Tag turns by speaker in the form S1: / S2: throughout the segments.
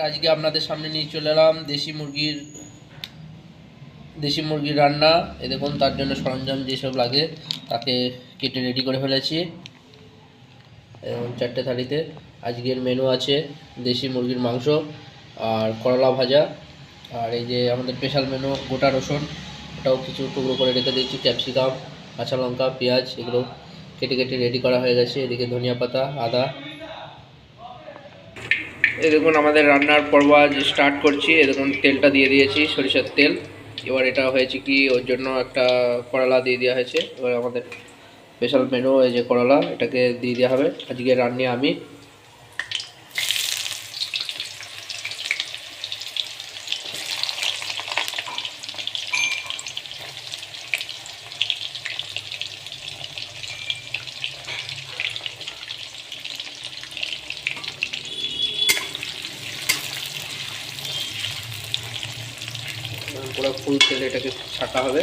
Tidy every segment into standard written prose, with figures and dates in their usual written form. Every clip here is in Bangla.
S1: আজকে আপনাদের সামনে নিয়ে চলে এলাম দেশি মুরগির রান্না। এ দেখুন, তার জন্য সরঞ্জাম যেসব লাগে তাকে কেটে রেডি করে ফেলেছি। এবং 4টে থালিতে আজকের মেনু আছে দেশি মুরগির মাংস আর করলা ভাজা। আর এই যে আমাদের স্পেশাল মেনু গোটা রসুন, ওটাও কিছু টুকরো করে রেখে দিয়েছি। ক্যাপসিকাম, কাঁচা লঙ্কা, পেঁয়াজ এগুলো কেটে কেটে রেডি করা হয়ে গেছে। এদিকে ধনিয়া পাতা, আদা। এই দেখুন আমাদের রান্নার পর্ব আজ স্টার্ট করছি। এই দেখুন তেলটা দিয়ে দিয়েছি, সরিষার তেল। এবার এটা হয়েছে কি, ওর জন্য একটা করলা দিয়ে দেওয়া হয়েছে। এবার আমাদের স্পেশাল মেনু এই যে করলা, এটাকে দিয়ে দেওয়া হবে। আজকে রান্নি আমি। পুরো ফুল তেলে এটাকে ছাকা হবে।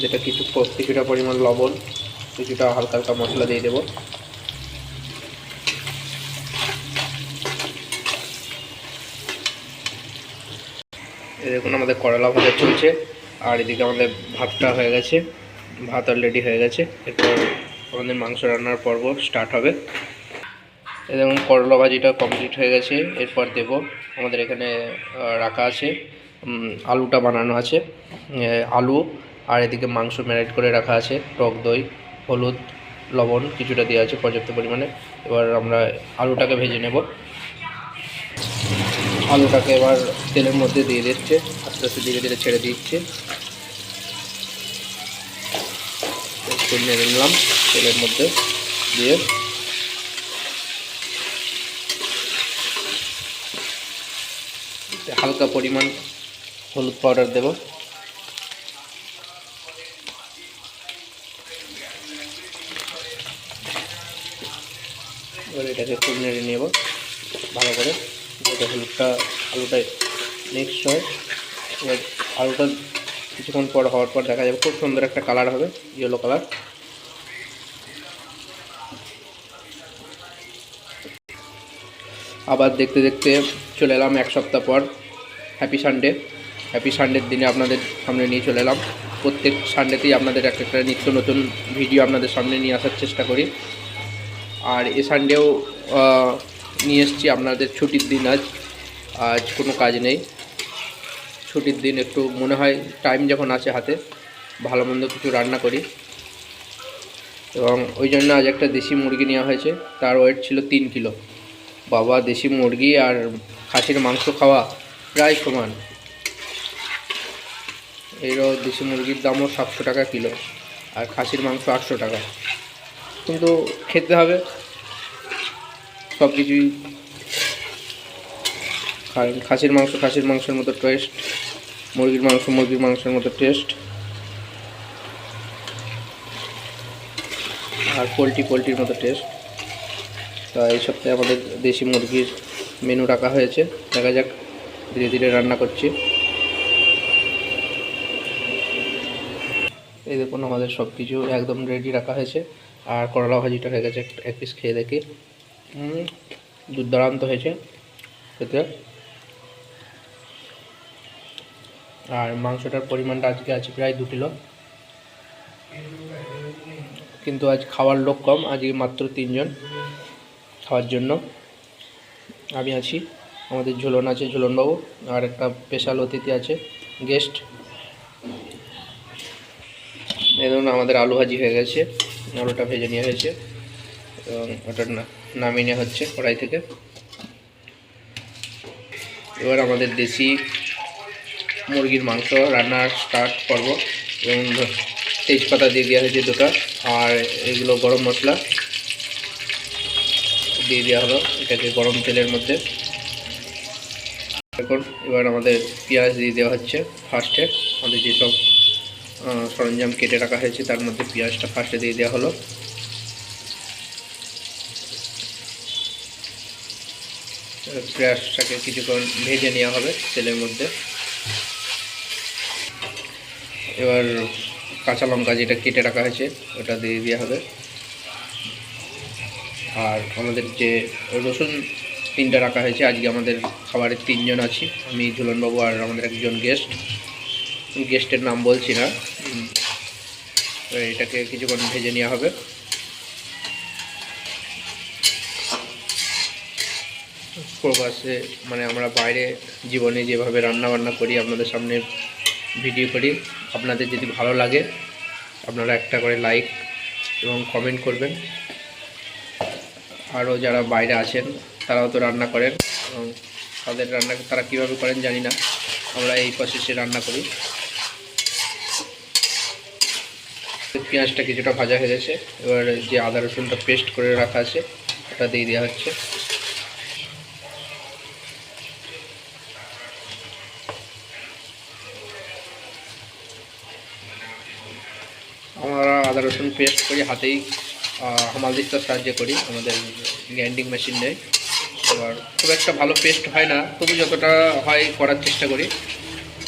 S1: এটা কিছুটা পরিমাণ লবণ, কিছুটা হালকা হালকা মশলা দিয়ে দেবো। এই দেখুন আমাদের করলা ভাজা চলছে। আর এদিকে আমাদের ভাতটা হয়ে গেছে, ভাত অলরেডি হয়ে গেছে। এরপর আমাদের মাংস রান্নার পর্ব স্টার্ট হবে। এই দেখুন করলা ভাজিটা কমপ্লিট হয়ে গেছে। এরপর দেব আমাদের এখানে রাখা আছে, আলুটা বানানো আছে, আলু। আর এদিকে মাংস ম্যারিনেট করে রাখা আছে, টক দই, হলুদ, লবণ কিছুটা দেওয়া আছে পর্যাপ্ত পরিমাণে। এবার আমরা আলুটাকে ভেজে নেব। আলুটাকে এবার তেলের মধ্যে দিয়ে দিচ্ছে, আস্তে আস্তে ধীরে ধীরে ছেড়ে দিচ্ছে। একটু নেড়ে নিলাম তেলের মধ্যে দিয়ে। হালকা পরিমাণ হলুদ পাউডার দেব। এবার এটাকে খুব নেড়ে নেব ভালো করে, যাতে আলুটা মিক্স হয়। এবার আলুটা কিছুক্ষণ পর হওয়ার পর দেখা যাবে খুব সুন্দর একটা কালার হবে, ইয়েলো কালার। আবার দেখতে দেখতে চলে এলাম এক সপ্তাহ পর। হ্যাপি সানডের দিনে আপনাদের সামনে নিয়ে চলে এলাম। প্রত্যেক সানডেতেই আপনাদের একটা নিত্য নতুন ভিডিও আপনাদের সামনে নিয়ে আসার চেষ্টা করি। আর এ সানডেও নিয়ে এসেছি আপনাদের ছুটির দিন। আজ কোনো কাজ নেই, ছুটির দিন। একটু মনে হয় টাইম যখন আছে হাতে, ভালো মন্দ কিছু রান্না করি। এবং ওই জন্য আজ একটা দেশি মুরগি নেওয়া হয়েছে। তার ওয়েট ছিল 3 কিলো। বাবা, দেশি মুরগি আর খাসির মাংস খাওয়া প্রায় সমান। এরও দেশি মুরগির দামও 700 টাকা কিলো, আর খাসির মাংস 800 টাকা। কিন্তু খেতে হবে সব কিছুই। খাসির মাংসের মতো টেস্ট, মুরগির মাংসের মতো টেস্ট। আর পোলট্রির মতো টেস্ট। তা এই সপ্তাহে আমাদের দেশি মুরগির মেনু রাখা হয়েছে। দেখা যাক, ধীরে ধীরে রান্না করছি। এই দেখুন আমাদের সব কিছু একদম রেডি রাখা হয়েছে। আর করলা ভাজিটা হয়ে গেছে, এক পিস খেয়ে দেখি। দুর্দান্ত হয়েছে খেতে। আর মাংসটার পরিমাণটা আজকে আছে প্রায় 2 কিলো। কিন্তু আজ খাওয়ার লোক কম, আজকে মাত্র 3 জন খাওয়ার জন্য। আমি আছি, আমাদের ঝুলন আছে, ঝুলনবাবু, আর একটা স্পেশাল অতিথি আছে, গেস্ট। এই ধরুন আমাদের আলু ভাজি হয়ে গেছে, আলুটা ভেজে নেওয়া হয়েছে এবং ওটা নামিয়ে নেওয়া হচ্ছে কড়াই থেকে। এবার আমাদের দেশি মুরগির মাংস রান্নার স্টার্ট করব। এবং তেজপাতা দিয়ে দেওয়া হয়েছে 2টা, আর এগুলো গরম মশলা দিয়ে দেওয়া হলো এটাকে গরম তেলের মধ্যে। এখন এবার আমাদের পেঁয়াজ দিয়ে দেওয়া হচ্ছে ফার্স্টে। আমাদের যেসব সরঞ্জাম কেটে রাখা হয়েছে তার মধ্যে পেঁয়াজটা ফার্স্টে দিয়ে দেওয়া হলো। পেঁয়াজটাকে কিছুক্ষণ ভেজে নেওয়া হবে তেলের মধ্যে। এবার কাঁচা লঙ্কা যেটা কেটে রাখা হয়েছে ওটা দিয়ে দেওয়া হবে। আর আমাদের যে রসুন 3টা রাখা হয়েছে। আজকে আমাদের খাবারের 3 জন আছি, আমি ঝুলনবাবু আর আমাদের একজন গেস্টের নাম বলছি না। এটাকে কিছুক্ষণ ভেজে নেওয়া হবে। প্রবাসে মানে আমরা বাইরে জীবনে যেভাবে রান্না বান্না করি আপনাদের সামনে ভিডিও করি, আপনাদের যদি ভালো লাগে আপনারা একটা করে লাইক এবং কমেন্ট করবেন। আরও যারা বাইরে আছেন তারাও তো রান্না করেন এবং তাদের রান্না তারা কীভাবে করেন জানি না, আমরা এই প্রসেসে রান্না করি। পেঁয়াজটা কিছুটা ভাজা হয়ে গেছে, এবার যে আদা রসুনটা পেস্ট করে রাখা আছে ওটা দিয়ে দেওয়া হচ্ছে। আমরা আদা রসুন পেস্ট করি হাতেই, হামালদিস্তার সাহায্যে করি, আমাদের গ্রাইন্ডিং মেশিন নেই। এবার খুব একটা ভালো পেস্ট হয় না, তবু যতটা হয় করার চেষ্টা করি।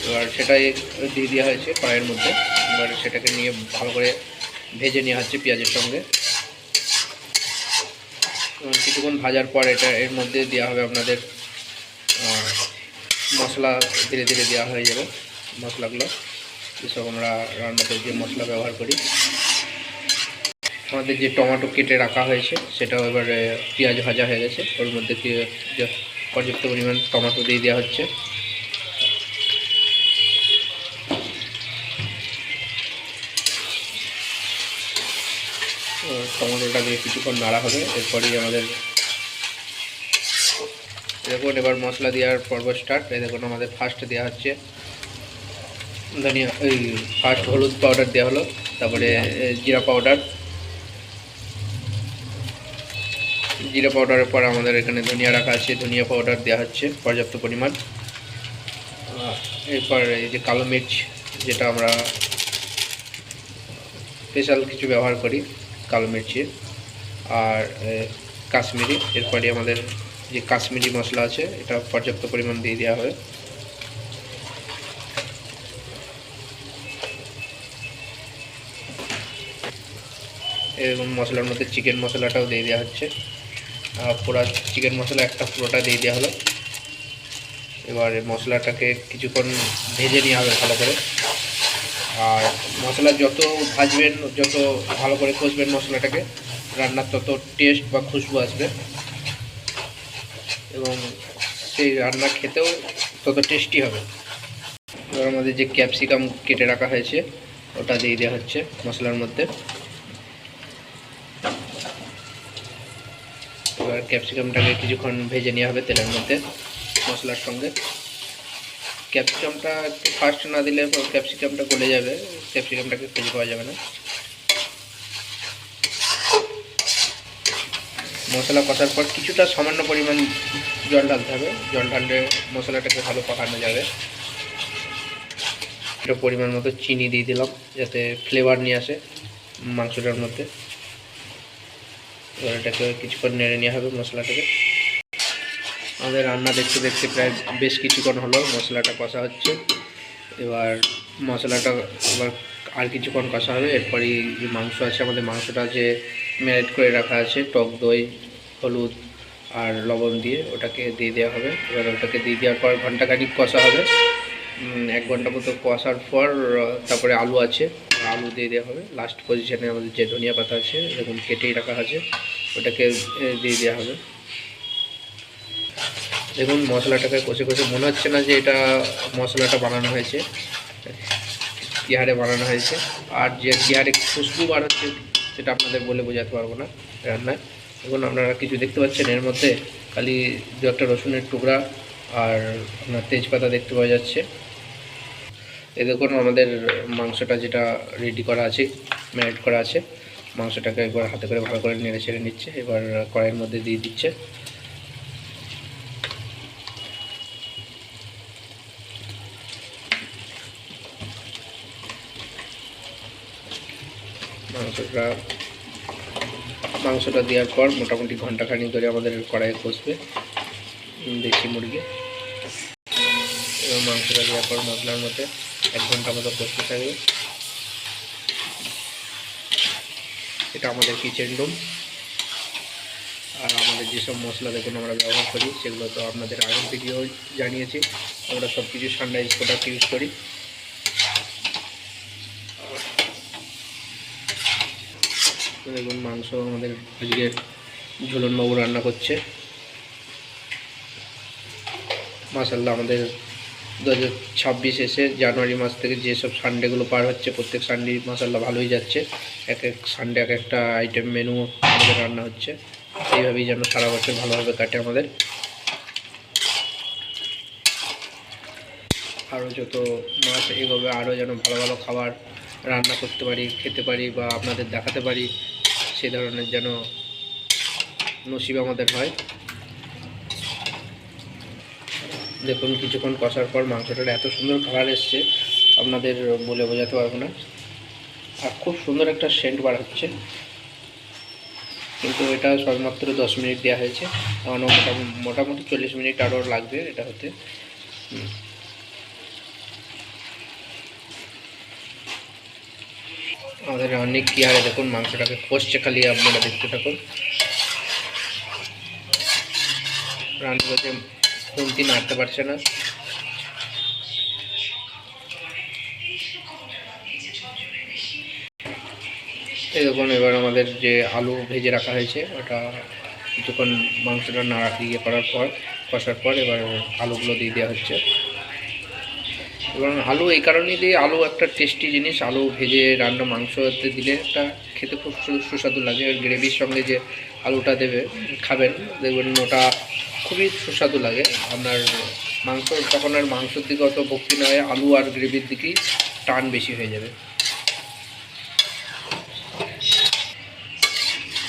S1: এবার সেটাই দিয়ে দেওয়া হয়েছে কড়াইয়ের মধ্যে। এবার সেটাকে নিয়ে ভালো করে ভেজে নেওয়া হচ্ছে পেঁয়াজের সঙ্গে। কিছুক্ষণ ভাজার পর এর মধ্যে দেওয়া হবে আপনাদের মশলা, ধীরে ধীরে দেওয়া হয়ে যাবে মশলাগুলো, যেসব আমরা রান্নাতে যে মশলা ব্যবহার করি। আমাদের যে টমেটো কেটে রাখা হয়েছে সেটাও এবারে পেঁয়াজ ভাজা হয়ে গেছে, ওর মধ্যে পর্যাপ্ত পরিমাণ টমেটো দিয়ে দেওয়া হচ্ছে। টমেটোটা দিয়ে কিছুক্ষণ নাড়া হবে। এরপরেই আমাদের দেখুন এবার মশলা দেওয়ার পর্ব স্টার্ট। এই দেখুন আমাদের ফার্স্ট দেওয়া হচ্ছে ধনিয়া, ফার্স্ট হলুদ পাউডার দেওয়া হলো, তারপরে জিরা পাউডারের পর আমাদের এখানে ধনিয়া রাখা আছে, ধনিয়া পাউডার দেওয়া হচ্ছে পর্যাপ্ত পরিমাণ। এরপর এই যে কালো মির্চ, যেটা আমরা স্পেশাল কিছু ব্যবহার করি কালো মির্চি, আর কাশ্মীরি। এরপরে আমাদের যে কাশ্মীরি মশলা আছে এটা পর্যাপ্ত পরিমাণ দিয়ে দেওয়া হবে। এবং মশলার মধ্যে চিকেন মশলাটাও দিয়ে দেওয়া হচ্ছে, পুরো চিকেন মশলা পুরোটা দিয়ে দেওয়া হলো। এবার মশলাটাকে কিছুক্ষণ ভেজে নেওয়া হবে ভালো করে। আর মশলা যত ভাজবেন, যত ভালো করে কষবেন মশলাটাকে, রান্নার তত টেস্ট বা খুশবু আসবে এবং সেই রান্না খেতেও তত টেস্টি হবে। এবার আমাদের যে ক্যাপসিকাম কেটে রাখা হয়েছে ওটা দিয়ে দেওয়া হচ্ছে মশলার মধ্যে। এবার ক্যাপসিকামটাকে কিছুক্ষণ ভেজে নেওয়া হবে তেলের মধ্যে মশলার সঙ্গে। ক্যাপসিকামটা একটু ফাস্ট না দিলে ক্যাপসিকামটা গলে যাবে, ক্যাপসিকামটাকে খুঁজে পাওয়া যাবে না। মশলা কষার পর কিছুটা সামান্য পরিমাণ জল ঢালতে হবে, জল ঢাললে মশলাটাকে ভালো কষানো যাবে। একটা পরিমাণ মতো চিনি দিয়ে দিলাম যাতে ফ্লেভার নিয়ে আসে মাংসটার মধ্যে। এবার এটাকে কিছুক্ষণ নেড়ে নেওয়া হবে মশলাটাকে। আমাদের রান্না দেখতে দেখতে প্রায় বেশ কিছুক্ষণ হলো, মশলাটা কষা হচ্ছে। এবার মশলাটা আবার আর কিছুক্ষণ কষা হবে। এরপরই যে মাংস আছে, আমাদের মাংসটা যে ম্যারিনেট করে রাখা আছে টক দই, হলুদ আর লবণ দিয়ে, ওটাকে দিয়ে দেওয়া হবে। এবার ওটাকে দিয়ে দেওয়ার পর ঘন্টাখানিক কষা হবে। 1 ঘন্টা মতো কষার পর তারপরে আলু আছে, আলু দিয়ে দেওয়া হবে। লাস্ট পজিশনে আমাদের যে ধনিয়া পাতা আছে এরকম কেটেই রাখা আছে ওটাকে দিয়ে দেওয়া হবে। দেখুন মশলাটাকে কষে কষে মনে হচ্ছে না যে এটা মশলাটা বানানো হয়েছে, কী হারে বানানো হয়েছে। আর যে কী হারে খুশবু বার হচ্ছে সেটা আপনাদের বলে বোঝাতে পারবো না রান্নায়। এখন আপনারা কিছু দেখতে পাচ্ছেন, এর মধ্যে খালি 2-1টা রসুনের টুকরা আর আপনার তেজপাতা দেখতে পাওয়া যাচ্ছে। এই দেখুন আমাদের মাংসটা যেটা রেডি করা আছে, ম্যারিনেট করা আছে, মাংসটাকে একবার হাতে করে ভালো করে নেড়ে ছেড়ে নিচ্ছে। এবার কড়াইয়ের মধ্যে দিয়ে দিচ্ছে। মাংসটা দেওয়ার পর মোটামুটি ঘন্টাখানিক ধরে আমাদের কড়াইয়ে কষবে দেশি মুরগি। এবং মাংসটা দেওয়ার পর মশলার মধ্যে 1 ঘন্টা মতো কষতে থাকবে। এটা আমাদের কিচেন রুম। আর আমাদের যেসব মশলা দেখুন আমরা ব্যবহার করি সেগুলো তো আপনাদের আগের ভিডিও জানিয়েছি। আমরা সব কিছু সানরাইজ প্রোডাক্ট ইউজ করি। দেখুন মাংস আমাদের আজকের ঝুলনবাবু রান্না করছে। মাশাআল্লাহ আমাদের 2026 এসে জানুয়ারি মাস থেকে যেসব সানডেগুলো পার হচ্ছে প্রত্যেক সানডে মাশাআল্লাহ ভালোই যাচ্ছে। এক এক সানডে এক একটা আইটেম মেনু আমাদের রান্না হচ্ছে। এইভাবেই যেন সারা বছর ভালোভাবে কাটে আমাদের। আরও যত মাস এগোবে আরও যেন ভালো ভালো খাবার রান্না করতে পারি, খেতে পারি বা আপনাদের দেখাতে পারি, সে ধরনের যেন নসিব আমাদের হয়। দেখুন কিছুক্ষণ কষার পর মাংসটার এত সুন্দর কালার এসছে আপনাদের বলে বোঝাতে পারবো না। আর খুব সুন্দর একটা সেন্ট বার হচ্ছে। কিন্তু এটা সবেমাত্র 10 মিনিট দেওয়া হয়েছে, কারণ মোটামুটি 40 মিনিট আরও লাগবে এটা হতে। আমাদের অনেক কি হারে দেখুন মাংসটাকে কষছে, খালি আপনারা দেখতে থাকুন। রান্না করতে খুন্তি নাড়তে পারছে না। এই দেখুন এবার আমাদের যে আলু ভেজে রাখা হয়েছে ওটা কিছুক্ষণ মাংসটা নাড়া ইয়ে করার পর কষার পর এবার আলুগুলো দিয়ে দেওয়া হচ্ছে। এবং আলু এই কারণেই দিয়ে, আলু একটা টেস্টি জিনিস। আলু ভেজে রান্না মাংসতে দিলে একটা খেতে খুব সুস্বাদু লাগে। আর গ্রেভির সঙ্গে যে আলুটা দেবে খাবেন দেখবেন ওটা খুবই সুস্বাদু লাগে। আপনার মাংস তখন আর মাংসের দিকে অত ভক্তি না হয়, আলু আর গ্রেভির দিকেই টান বেশি হয়ে যাবে।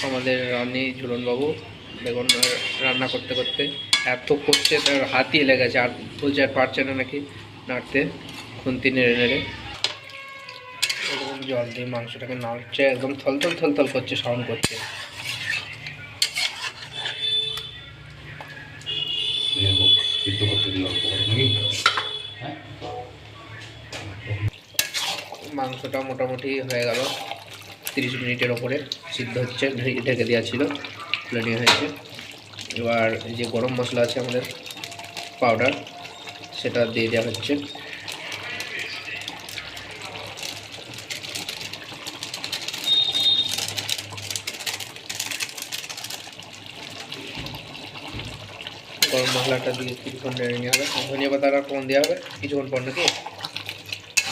S1: আমাদের রানী ঝুলনবাবু দেখুন রান্না করতে করতে এত করছে তার হাতই লেগে গেছে, আর বলছে আর পারছে না নাকি নাড়তে, খুন্তি নেড়ে নেড়ে এরকম জল দিয়ে মাংসটাকে নাড়ছে, একদম থলথল থলথল করছে, সাউন্ড করছে। মাংসটা মোটামুটি হয়ে গেল, 30 মিনিটের ওপরে সিদ্ধ হচ্ছে, ঢেকে দেওয়া ছিল, তুলে নেওয়া হয়েছে। এবার যে গরম মশলা আছে আমাদের পাউডার সেটা দিয়ে দেওয়া হচ্ছে। গরম মশলাটা দিয়ে কিছুক্ষণ নেড়ে নেওয়া হবে। ধনিয়া পাতা আর কখন দেওয়া হবে কিছুক্ষণ পর নাকি,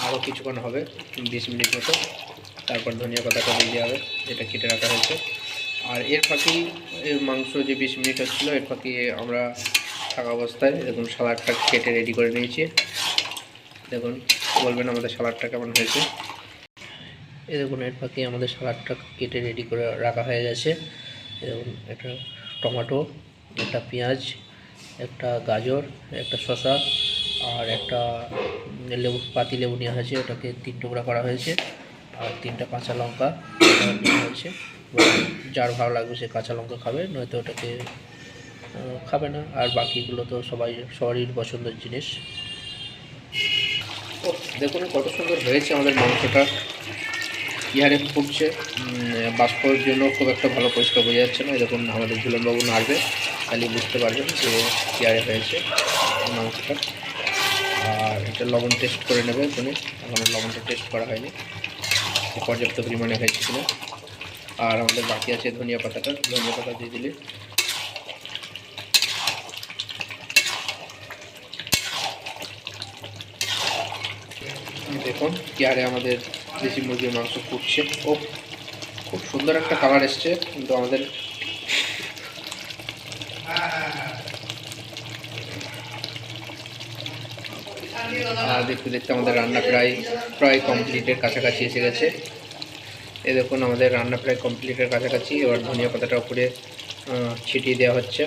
S1: আরও কিছুক্ষণ হবে 20 মিনিট মতো, তারপর ধনিয়া পাতাটা দিয়ে দেওয়া হবে যেটা কেটে রাখা হয়েছে। আর এর ফাঁকি এর মাংস যে 20 মিনিট হচ্ছিলো এর ফাঁকি আমরা থাকা অবস্থায় দেখুন সালাডটা কেটে রেডি করে নিয়েছি। দেখুন বলবেন আমাদের সালাডটা কেমন হয়েছে। এই দেখুন এর ফাঁকি আমাদের সালাডটা কেটে রেডি করে রাখা হয়ে গেছে। দেখুন একটা টমেটো, একটা পেঁয়াজ, একটা গাজর, একটা শসা আর একটা লেবু, পাতি লেবু নেওয়া হয়েছে, ওটাকে 3 টুকরা করা হয়েছে। আর 3টা কাঁচা লঙ্কা নেওয়া হয়েছে। যার ভালো লাগবে সে কাঁচা লঙ্কা খাবে, নয়তো ওটাকে খাবে না। আর বাকিগুলো তো সবারই পছন্দের জিনিস। দেখুন কত সুন্দর হয়েছে আমাদের মাংসটা, ইয়ারে ফুটছে। বাষ্পর জন্য খুব একটা ভালো পরিষ্কার বোঝা যাচ্ছে না। দেখুন আমাদের ঝুলনবাবু নাড়বে, খালি বুঝতে পারবেন যে ইয়ারে হয়েছে মাংসটা। আর এটা লবণ টেস্ট করে নেবে এখানে, এখন লবণটা টেস্ট করা হয়নি, পর্যাপ্ত পরিমাণে হয়েছে কিনা। আর আমাদের বাকি আছে ধনিয়া পাতাটা, ধনিয়া পাতা দিয়ে দিলে দেখুন ইয়ারে আমাদের দেশি মুরগির মাংস ফুটছে। ও খুব সুন্দর একটা কালার এসছে, কিন্তু আমাদের দেখতে দেখতে আমাদের রান্না প্রায় কমপ্লিটের কাছাকাছি এসে গেছে। এই দেখুন আমাদের রান্না প্রায় কমপ্লিটের কাছাকাছি। এবার ধনিয়া পাতাটা উপরে ছিটিয়ে দেওয়া হচ্ছে।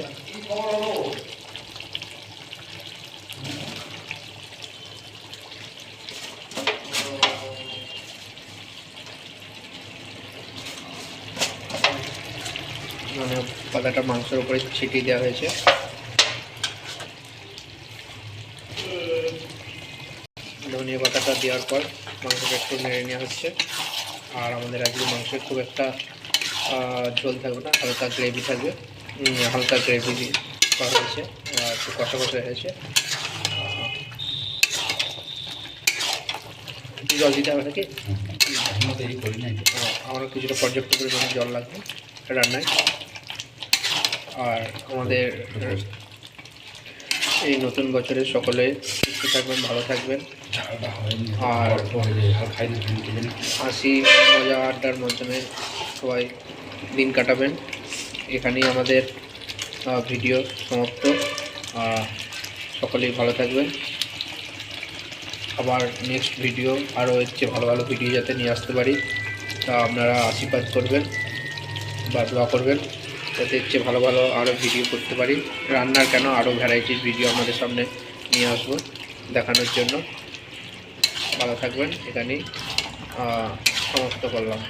S1: মানে পাতাটা মাংসের উপরে ছিটিয়ে দেওয়া হয়েছে। ধনিয়া পাতাটা দেওয়ার পর মাংসটা একটু নেড়ে নেওয়া হচ্ছে। আর আমাদের আজকে মাংসের খুব একটা ঝোল থাকবে না, হালকা গ্রেভি থাকবে। হালকা গ্রেভি করা হয়েছে, একটু কষা কষা হয়েছে। একটু জল দিতে হবে নাকি? আমারও কিছুটা পর্যাপ্ত পরিমাণে জল লাগবে রান্নায়। আর আমাদের এই নতুন বছরে সকলে সুস্থ থাকবেন, ভালো থাকবেন, আর হাসি মজা আড্ডার মাধ্যমে সবাই দিন কাটাবেন। এখানেই আমাদের ভিডিও সমাপ্ত। সকলেই ভালো থাকবেন। আবার নেক্সট ভিডিও আরও হচ্ছে ভালো ভালো ভিডিও যাতে নিয়ে আসতে পারি, তা আপনারা আশীর্বাদ করবেন বা দোয়া করবেন, যাতে হচ্ছে ভালো ভালো আরও ভিডিও করতে পারি। রান্নার কেন, আরও ভ্যারাইটির ভিডিও আমাদের সামনে নিয়ে আসবো দেখানোর জন্য। ভালো থাকবেন, এখানেই সমাপ্ত করলাম।